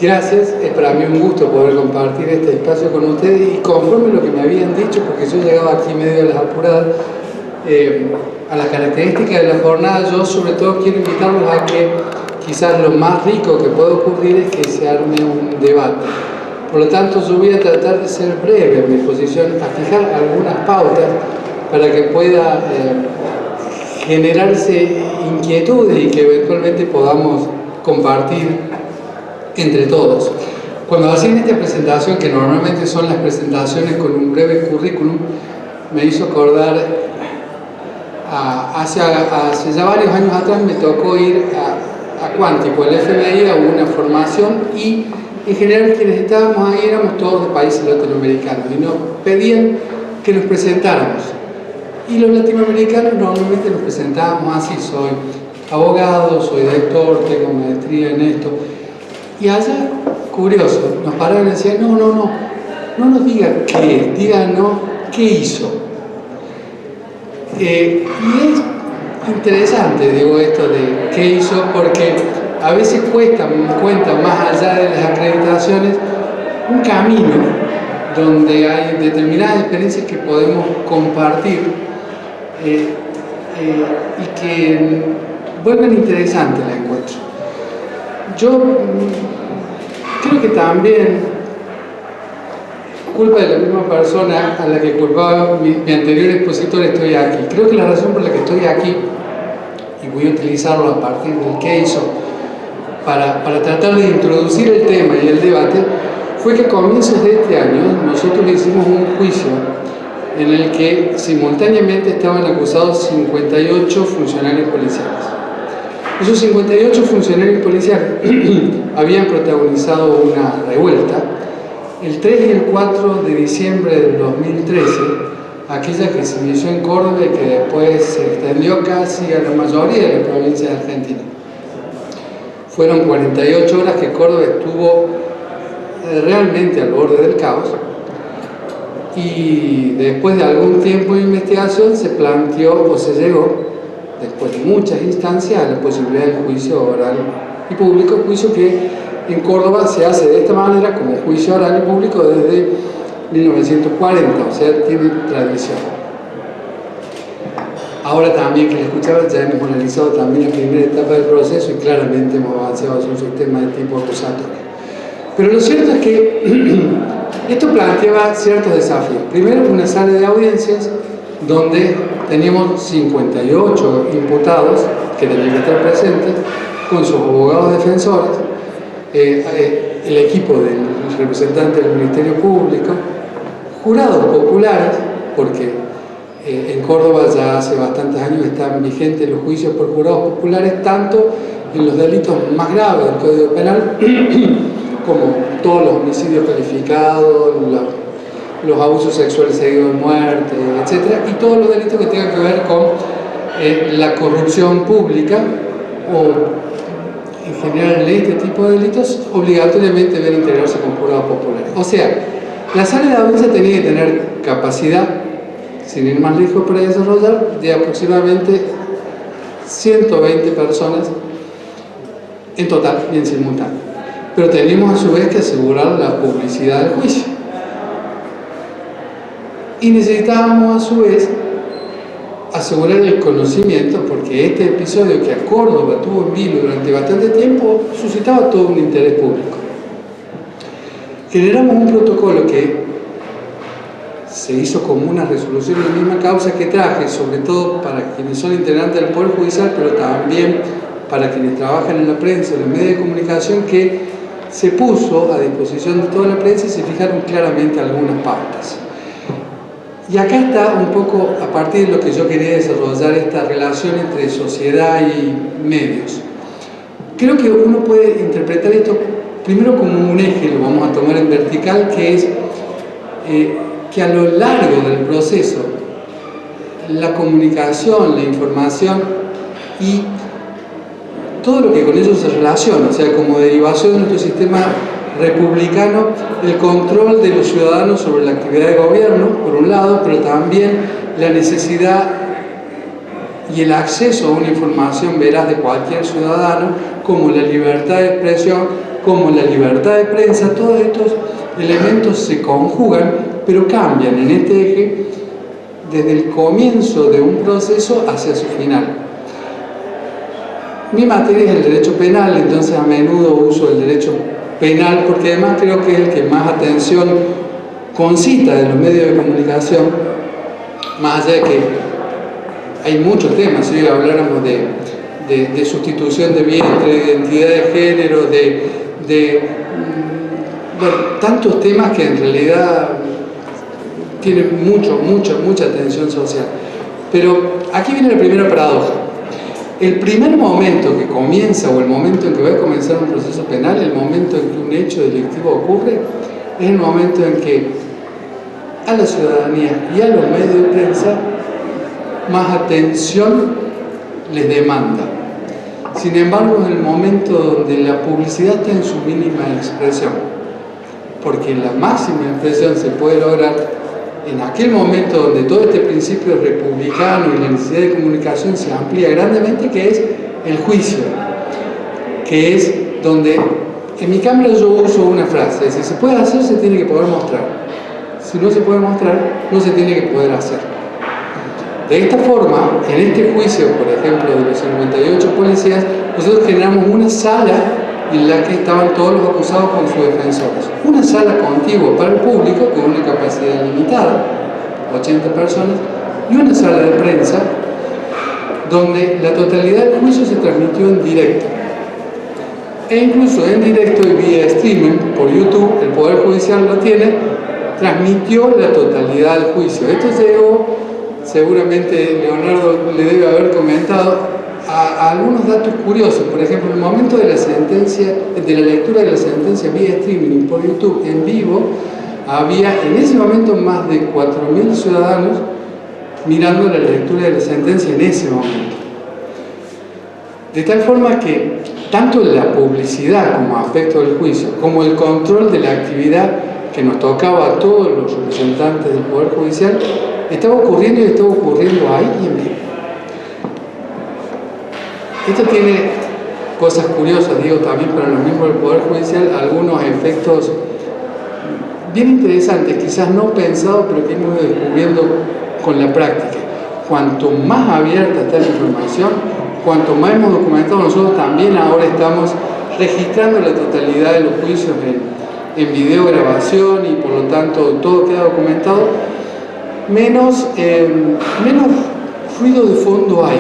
Gracias, es para mí un gusto poder compartir este espacio con ustedes y conforme lo que me habían dicho, porque yo llegaba aquí medio a las apuradas, a las características de la jornada, yo sobre todo quiero invitarlos a que quizás lo más rico que puede ocurrir es que se arme un debate. Por lo tanto, yo voy a tratar de ser breve en mi exposición, a fijar algunas pautas para que pueda generarse inquietudes y que eventualmente podamos compartir entre todos. Cuando hacían esta presentación, que normalmente son las presentaciones con un breve currículum, me hizo acordar hace ya varios años atrás me tocó ir a Cuántico, el FBI, a una formación y en general quienes estábamos ahí éramos todos de países latinoamericanos y nos pedían que nos presentáramos. Y los latinoamericanos normalmente nos presentábamos así: soy abogado, soy doctor, tengo maestría en esto. Y allá, curioso, nos pararon y decían: no nos diga qué, díganos qué hizo. Y es interesante, digo, esto de qué hizo, porque a veces cuenta más allá de las acreditaciones un camino donde hay determinadas experiencias que podemos compartir y que vuelven interesante el encuentro. Yo creo que también, culpa de la misma persona a la que culpaba mi anterior expositor, estoy aquí. Creo que la razón por la que estoy aquí, y voy a utilizarlo a partir del que hizo, para tratar de introducir el tema y el debate, fue que a comienzos de este año nosotros hicimos un juicio en el que simultáneamente estaban acusados 58 funcionarios policiales. Esos 58 funcionarios policiales habían protagonizado una revuelta el 3 y el 4 de diciembre del 2013, aquella que se inició en Córdoba y que después se extendió casi a la mayoría de las provincias de Argentina. Fueron 48 horas que Córdoba estuvo realmente al borde del caos, y después de algún tiempo de investigación se planteó o se llegó, después de muchas instancias, a la posibilidad del juicio oral y público, juicio que en Córdoba se hace de esta manera como juicio oral y público desde 1940, o sea, tiene tradición. Ahora también que le escuchaba, ya hemos analizado también la primera etapa del proceso y claramente hemos avanzado hacia un sistema de tipo acusatorio. Pero lo cierto es que esto planteaba ciertos desafíos. Primero, una sala de audiencias donde teníamos 58 imputados que tenían que estar presentes con sus abogados defensores, el equipo del representante del Ministerio Público, jurados populares, porque en Córdoba ya hace bastantes años están vigentes los juicios por jurados populares, tanto en los delitos más graves del Código Penal como todos los homicidios calificados, los abusos sexuales seguidos de muerte, etc. Y todos los delitos que tengan que ver con la corrupción pública o en general este tipo de delitos, obligatoriamente deben integrarse con jurados populares. O sea, la sala de audiencia tenía que tener capacidad, sin ir más lejos para desarrollar, de aproximadamente 120 personas en total y en simultáneo. Pero teníamos a su vez que asegurar la publicidad del juicio. Y necesitábamos a su vez asegurar el conocimiento, porque este episodio que a Córdoba tuvo en vilo durante bastante tiempo suscitaba todo un interés público. Generamos un protocolo que se hizo como una resolución de la misma causa que traje, sobre todo para quienes son integrantes del Poder Judicial, pero también para quienes trabajan en la prensa, en los medios de comunicación, que se puso a disposición de toda la prensa y se fijaron claramente algunas pautas. Y acá está un poco, a partir de lo que yo quería desarrollar, esta relación entre sociedad y medios. Creo que uno puede interpretar esto primero como un eje, lo vamos a tomar en vertical, que es que a lo largo del proceso la comunicación, la información y todo lo que con ello se relaciona, o sea, como derivación de nuestro sistema republicano, el control de los ciudadanos sobre la actividad de gobierno, por un lado, pero también la necesidad y el acceso a una información veraz de cualquier ciudadano, como la libertad de expresión, como la libertad de prensa, todos estos elementos se conjugan, pero cambian en este eje desde el comienzo de un proceso hacia su final. Mi materia es el derecho penal, entonces a menudo uso el derecho penal porque además creo que es el que más atención concita de los medios de comunicación, más allá de que hay muchos temas. Si habláramos de sustitución de vientre, de identidad de género, bueno, tantos temas que en realidad tienen mucha atención social. Pero aquí viene la primera paradoja. El primer momento que comienza, o el momento en que va a comenzar un proceso penal, el momento en que un hecho delictivo ocurre, es el momento en que a la ciudadanía y a los medios de prensa más atención les demanda. Sin embargo, es el momento donde la publicidad está en su mínima expresión, porque la máxima expresión se puede lograr en aquel momento donde todo este principio republicano y la necesidad de comunicación se amplía grandemente, que es el juicio, que es donde, en mi cámara yo uso una frase: si se puede hacer, se tiene que poder mostrar; si no se puede mostrar, no se tiene que poder hacer. De esta forma, en este juicio, por ejemplo, de los 58 policías, nosotros generamos una sala en la que estaban todos los acusados con sus defensores. Una sala contigua para el público, con una capacidad limitada, 80 personas, y una sala de prensa, donde la totalidad del juicio se transmitió en directo. E incluso en directo y vía streaming por YouTube, el Poder Judicial lo tiene, transmitió la totalidad del juicio. Esto llegó, seguramente Leonardo le debe haber comentado, a algunos datos curiosos. Por ejemplo, en el momento de la sentencia, de la lectura de la sentencia vía streaming por YouTube en vivo, había en ese momento más de 4.000 ciudadanos mirando la lectura de la sentencia en ese momento. De tal forma que tanto la publicidad como aspecto del juicio, como el control de la actividad que nos tocaba a todos los representantes del Poder Judicial, estaba ocurriendo y estaba ocurriendo ahí y en vivo. Esto tiene cosas curiosas, digo, también para los miembros del Poder Judicial, algunos efectos bien interesantes, quizás no pensados, pero que hemos ido descubriendo con la práctica. Cuanto más abierta está la información, cuanto más hemos documentado, nosotros también ahora estamos registrando la totalidad de los juicios en videograbación y por lo tanto todo queda documentado, menos ruido de fondo hay.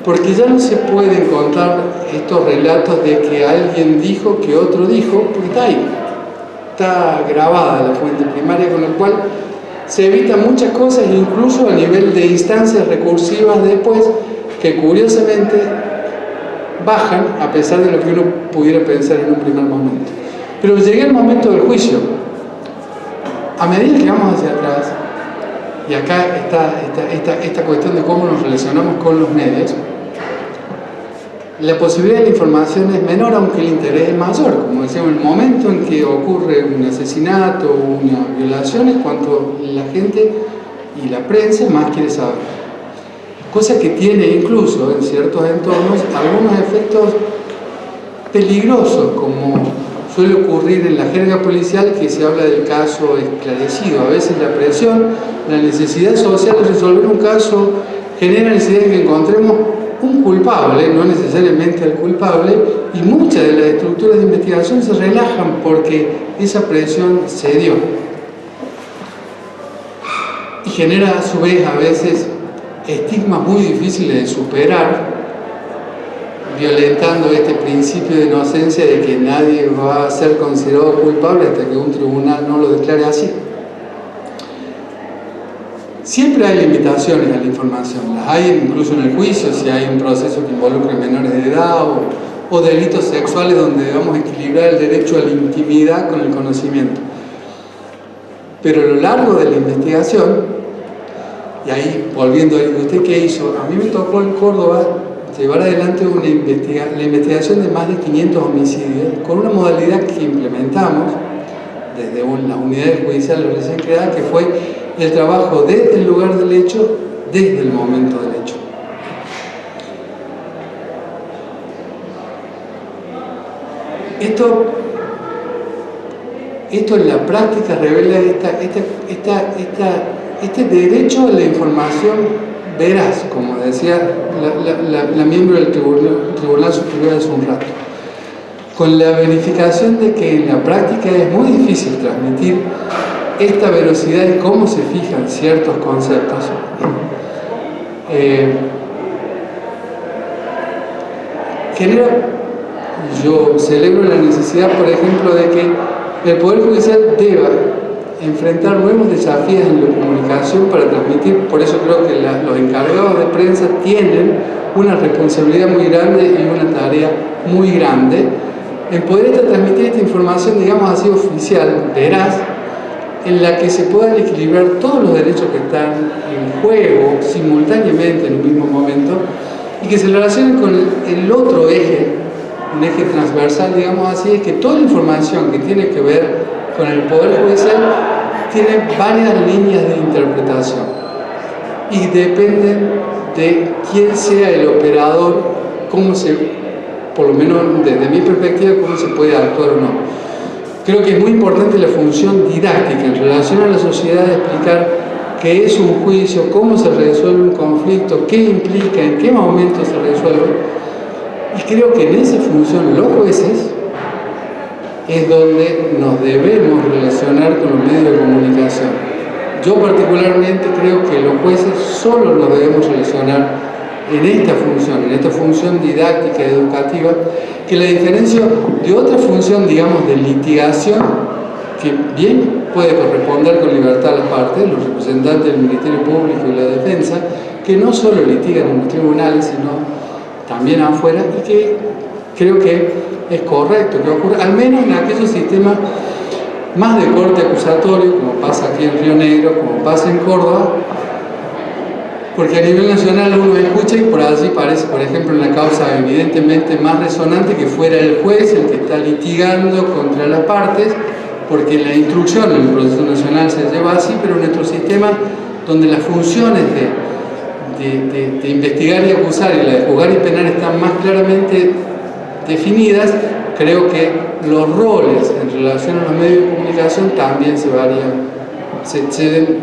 Porque ya no se pueden contar estos relatos de que alguien dijo que otro dijo, porque está ahí, está grabada la fuente primaria, con lo cual se evitan muchas cosas, incluso a nivel de instancias recursivas después, que curiosamente bajan a pesar de lo que uno pudiera pensar en un primer momento. Pero llega el momento del juicio. A medida que vamos hacia atrás, y acá está esta cuestión de cómo nos relacionamos con los medios, la posibilidad de la información es menor, aunque el interés es mayor. Como decíamos, el momento en que ocurre un asesinato o una violación es cuanto la gente y la prensa más quiere saber. Cosa que tiene incluso en ciertos entornos algunos efectos peligrosos, como suele ocurrir en la jerga policial, que se habla del caso esclarecido. A veces la presión, la necesidad social de resolver un caso genera necesidad de que encontremos un culpable, no necesariamente al culpable, y muchas de las estructuras de investigación se relajan porque esa presión se dio. Y genera a su vez a veces estigmas muy difíciles de superar, violentando este principio de inocencia de que nadie va a ser considerado culpable hasta que un tribunal no lo declare así. Siempre hay limitaciones a la información, las hay incluso en el juicio, si hay un proceso que involucre menores de edad o delitos sexuales donde debemos equilibrar el derecho a la intimidad con el conocimiento. Pero a lo largo de la investigación, y ahí volviendo a ¿usted qué hizo? A mí me tocó en Córdoba llevar adelante la investigación de más de 500 homicidios con una modalidad que implementamos desde las unidades judiciales recién creadas, que fue el trabajo desde el lugar del hecho, desde el momento del hecho. esto en la práctica revela este derecho a la información veraz, como decía la miembro del Tribunal Superior hace un rato, con la verificación de que en la práctica es muy difícil transmitir esta velocidad y cómo se fijan ciertos conceptos. Yo celebro la necesidad, por ejemplo, de que el Poder Judicial deba enfrentar nuevos desafíos en la comunicación para transmitir. Por eso creo que los encargados de prensa tienen una responsabilidad muy grande y una tarea muy grande en poder transmitir esta información, digamos así, oficial, veraz, en la que se puedan equilibrar todos los derechos que están en juego simultáneamente en un mismo momento y que se relacionen con el otro eje, un eje transversal, digamos así, es que toda la información que tiene que ver con el Poder Judicial tiene varias líneas de interpretación y depende de quién sea el operador, por lo menos desde mi perspectiva, cómo se puede actuar o no. Creo que es muy importante la función didáctica en relación a la sociedad de explicar qué es un juicio, cómo se resuelve un conflicto, qué implica, en qué momento se resuelve. Y creo que en esa función los jueces es donde nos debemos relacionar con los medios de comunicación. Yo particularmente creo que los jueces solo nos debemos relacionar en esta función didáctica y educativa, que la diferencia de otra función, digamos, de litigación, que bien puede corresponder con libertad a las partes, los representantes del Ministerio Público y la Defensa, que no solo litigan en los tribunales, sino también afuera, y que creo que es correcto que ocurra, al menos en aquellos sistemas más de corte acusatorio, como pasa aquí en Río Negro, como pasa en Córdoba, porque a nivel nacional uno escucha y por allí parece, por ejemplo, en la causa evidentemente más resonante que fuera el juez el que está litigando contra las partes, porque la instrucción en el proceso nacional se lleva así, pero en nuestro sistema, donde las funciones de investigar y acusar y la de juzgar y penar están más claramente definidas, creo que los roles en relación a los medios de comunicación también se varían, se deben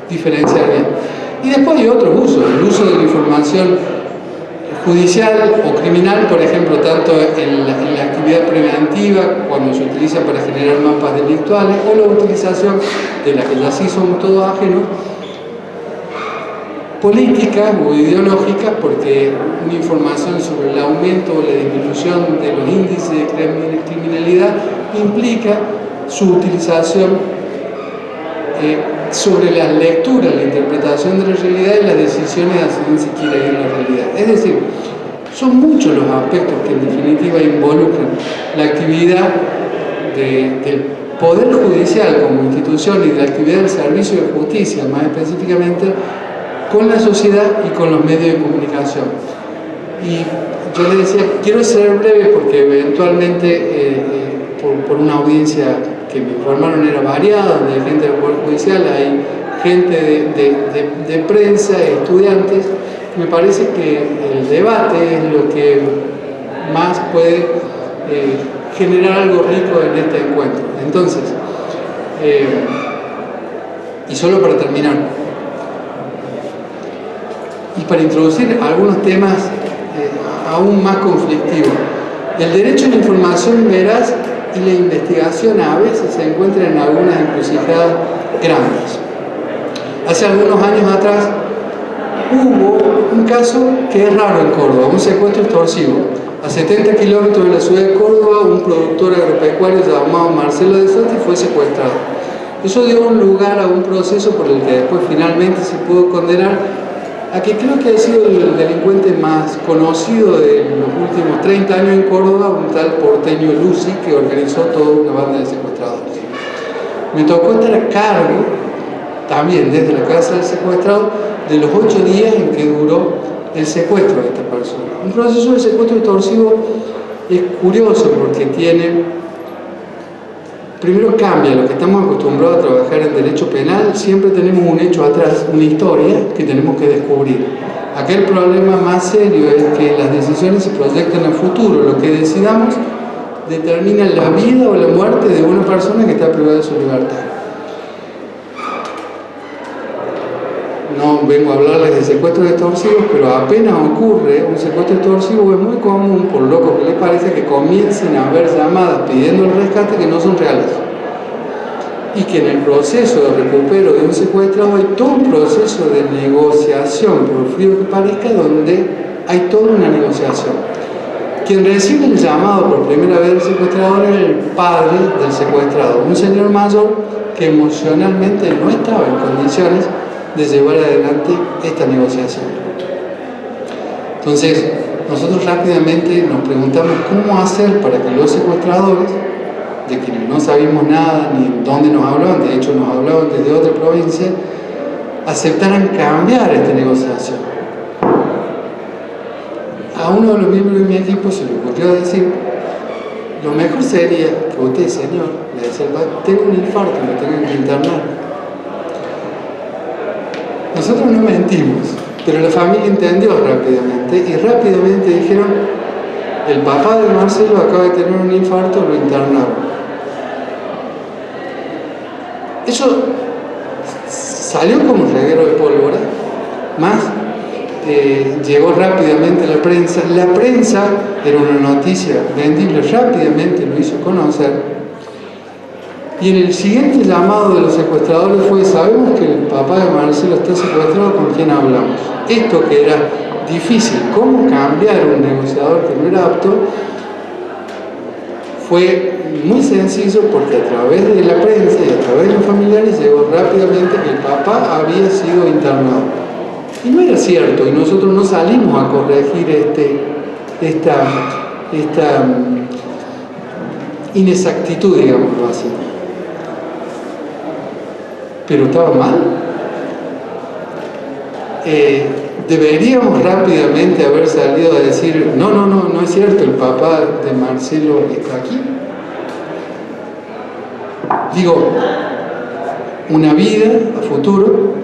diferenciar bien. Y después hay otros usos, el uso de la información judicial o criminal, por ejemplo, tanto en la actividad preventiva, cuando se utiliza para generar mapas delictuales, o la utilización de la que ya sí somos todos ajenos, política o ideológica, porque una información sobre el aumento o la disminución de los índices de criminalidad implica su utilización sobre las lecturas, la interpretación de la realidad y las decisiones hacia dónde se quiere ir la realidad. Es decir, son muchos los aspectos que en definitiva involucran la actividad del Poder Judicial como institución y de la actividad del Servicio de Justicia, más específicamente, con la sociedad y con los medios de comunicación. Y yo les decía, quiero ser breve porque eventualmente por una audiencia que me informaron era variada, donde hay gente del Poder Judicial, hay gente de prensa, estudiantes. Me parece que el debate es lo que más puede generar algo rico en este encuentro. Entonces, y solo para terminar, y para introducir algunos temas aún más conflictivos, el derecho a la información veraz y la investigación a veces se encuentran en algunas encrucijadas grandes. Hace algunos años atrás hubo un caso que es raro en Córdoba, un secuestro extorsivo. A 70 kilómetros de la ciudad de Córdoba, un productor agropecuario llamado Marcelo de Sotti fue secuestrado. Eso dio lugar a un proceso por el que después finalmente se pudo condenar a que creo que ha sido el delincuente más conocido de los últimos 30 años en Córdoba, un tal porteño Lucy, que organizó toda una banda de secuestradores. Me tocó estar a cargo, también desde la casa del secuestrado, de los 8 días en que duró el secuestro de esta persona. Un proceso de secuestro extorsivo es curioso porque primero cambia lo que estamos acostumbrados a trabajar en derecho penal, siempre tenemos un hecho atrás, una historia que tenemos que descubrir. Acá el problema más serio es que las decisiones se proyectan al futuro, lo que decidamos determina la vida o la muerte de una persona que está privada de su libertad. No vengo a hablarles de secuestros extorsivos, pero apenas ocurre un secuestro extorsivo es muy común, por loco que les parece, que comiencen a haber llamadas pidiendo el rescate que no son reales. Y que en el proceso de recupero de un secuestrado hay todo un proceso de negociación, por frío que parezca, donde hay toda una negociación. Quien recibe el llamado por primera vez del secuestrador es el padre del secuestrado, un señor mayor que emocionalmente no estaba en condiciones de llevar adelante esta negociación. Entonces, nosotros rápidamente nos preguntamos cómo hacer para que los secuestradores, de quienes no sabíamos nada ni dónde nos hablaban, de hecho nos hablaban desde otra provincia, aceptaran cambiar esta negociación. A uno de los miembros de mi equipo se le ocurrió decir: lo mejor sería que usted, señor, le decía, tenga un infarto, me tengan que internar. Nosotros no mentimos, pero la familia entendió rápidamente y rápidamente dijeron: el papá de Marcelo acaba de tener un infarto, lo internaron. Eso salió como un reguero de pólvora, más llegó rápidamente a la prensa. La prensa era una noticia vendible, rápidamente lo hizo conocer. Y en el siguiente llamado de los secuestradores fue: sabemos que el papá de Marcelo está secuestrado, ¿con quién hablamos? Esto que era difícil, cómo cambiar un negociador que no era apto, fue muy sencillo, porque a través de la prensa y a través de los familiares llegó rápidamente que el papá había sido internado. Y no era cierto, y nosotros no salimos a corregir esta inexactitud, digámoslo así. Pero estaba mal. Deberíamos rápidamente haber salido a decir: no es cierto, el papá de Marcelo está aquí. Digo, una vida a futuro,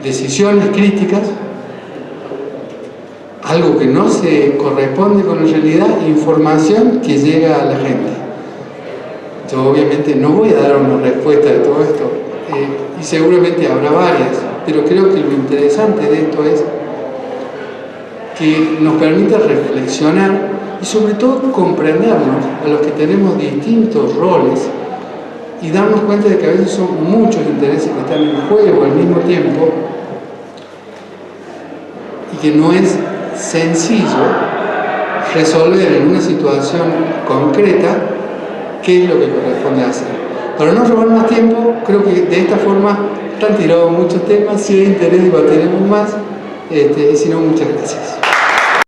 decisiones críticas, algo que no se corresponde con la realidad, información que llega a la gente. Yo obviamente no voy a dar una respuesta de todo esto, y seguramente habrá varias, pero creo que lo interesante de esto es que nos permite reflexionar y sobre todo comprendernos a los que tenemos distintos roles y darnos cuenta de que a veces son muchos intereses que están en juego al mismo tiempo y que no es sencillo resolver en una situación concreta qué es lo que corresponde hacer. Para no robar más tiempo, creo que de esta forma están tirados muchos temas. Si hay interés, debatiremos más, y si no, muchas gracias.